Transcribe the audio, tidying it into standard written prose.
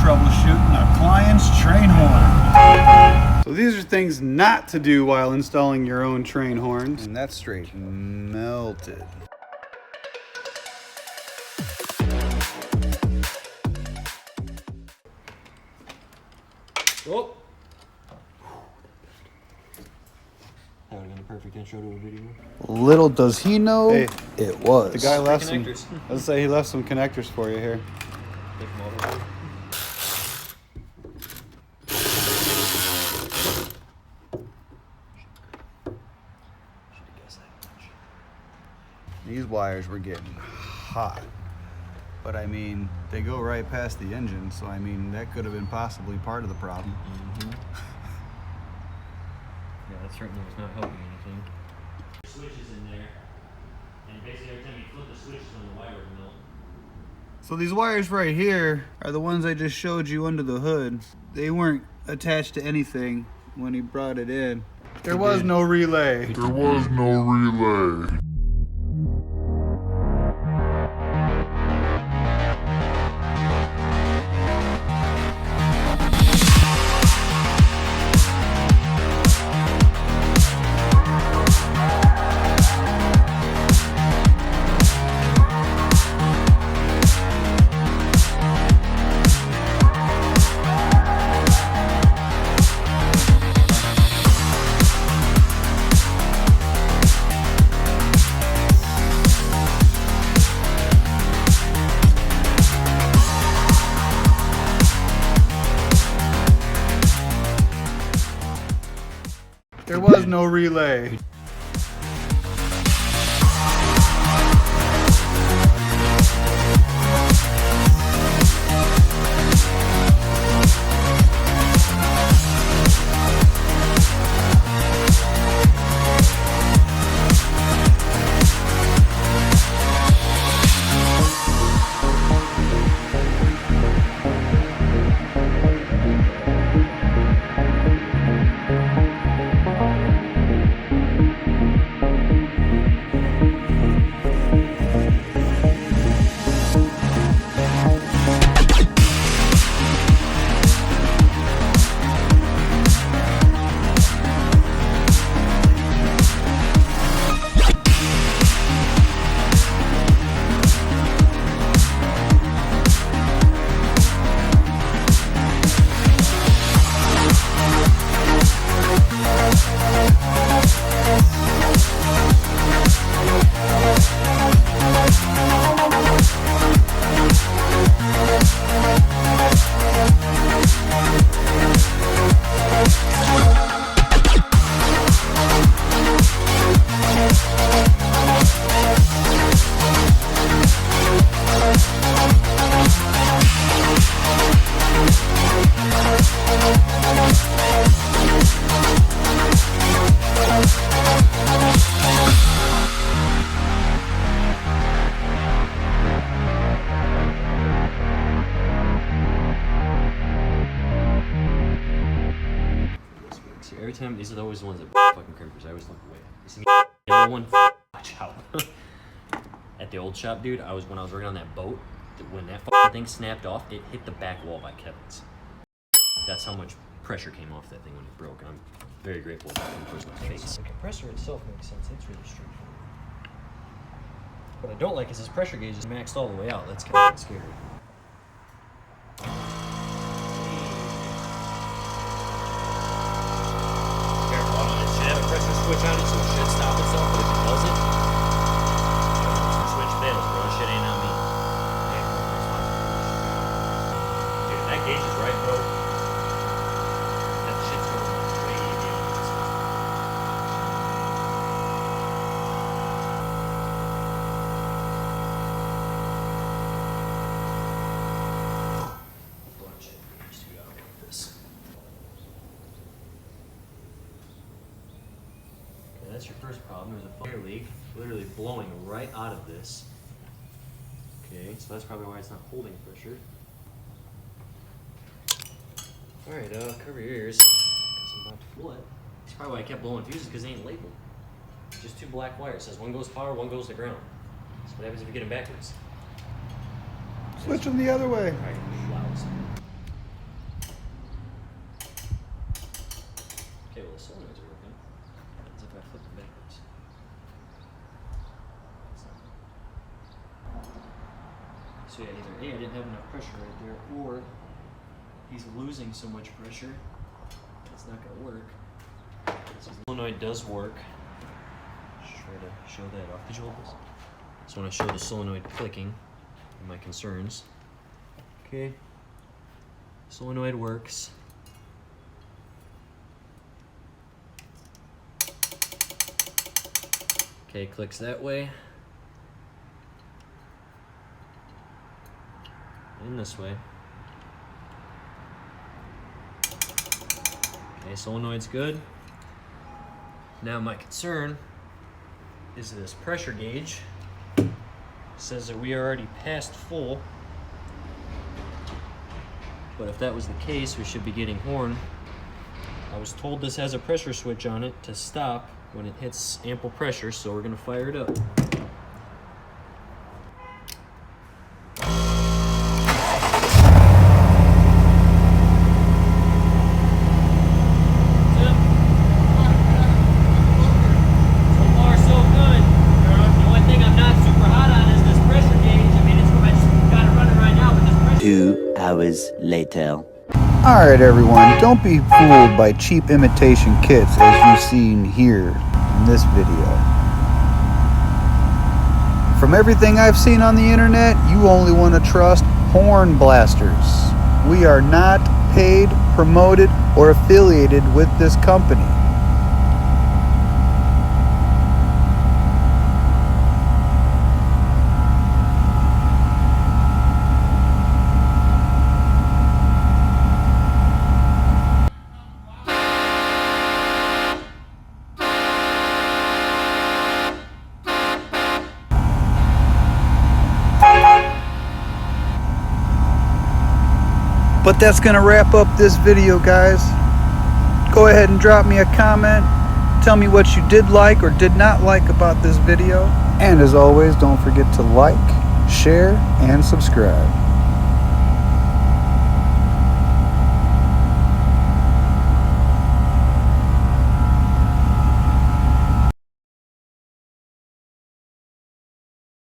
troubleshooting a client's train horn. So these are things not to do while installing your own train horns. And that's straight melted. Oh! That would have been a perfect intro to a video. Little does he know, it was. The guy left some, Connectors. let's say he left some connectors for you here. Take them all over. These wires were getting hot. But I mean, they go right past the engine, so I mean, that could have been possibly part of the problem. Mm-hmm. Yeah, that certainly was not helping anything. Switches in there, and basically every time you flip the switches on the wire would melt. So these wires right here are the ones I just showed you under the hood. They weren't attached to anything when he brought it in. There was no relay. There was no relay. There was no relay. Every time, these are always the ones that fucking crimpers. I always look away. You see me yellow one? Watch out. At the old shop, dude, when I was working on that boat, when that fucking thing snapped off, it hit the back wall by Kevin's. That's how much pressure came off that thing when it broke, and I'm very grateful about the person's face. The compressor itself makes sense. It's really straightforward. What I don't like is this pressure gauge is maxed all the way out. That's kind of scary. Switch on it, so it should stop itself, but if it doesn't, the switch fails, bro. Shit ain't on me. Dude, that gauge is right, bro. That shit's going way beyond this one. Bunch of gauges, dude. I don't like this. That's your first problem. There's a fire leak literally blowing right out of this. Okay, so that's probably why it's not holding pressure. Alright, cover your ears. 'Cause I'm about to flip. That's probably why I kept blowing fuses, because they ain't labeled. Just two black wires. It says one goes power, one goes to ground. So what happens if you get them backwards? Switch them the other way. Alright, loud. enough pressure right there, or he's losing so much pressure, it's not going to work. So the solenoid does work. Just try to show that off. Did you hold this? Just want to show the solenoid clicking and my concerns. Okay. Solenoid works. Okay, clicks that way. And this way. Okay, solenoid's good. Now my concern is this pressure gauge. It says that we are already past full. But if that was the case, we should be getting horn. I was told this has a pressure switch on it to stop when it hits ample pressure, so we're gonna fire it up. Later. Alright everyone, don't be fooled by cheap imitation kits as you've seen here in this video. From everything I've seen on the internet, you only want to trust horn blasters. We are not paid, promoted, or affiliated with this company. But that's going to wrap up this video, guys. Go ahead and drop me a comment. Tell me what you did like or did not like about this video. And as always, don't forget to like, share, and subscribe.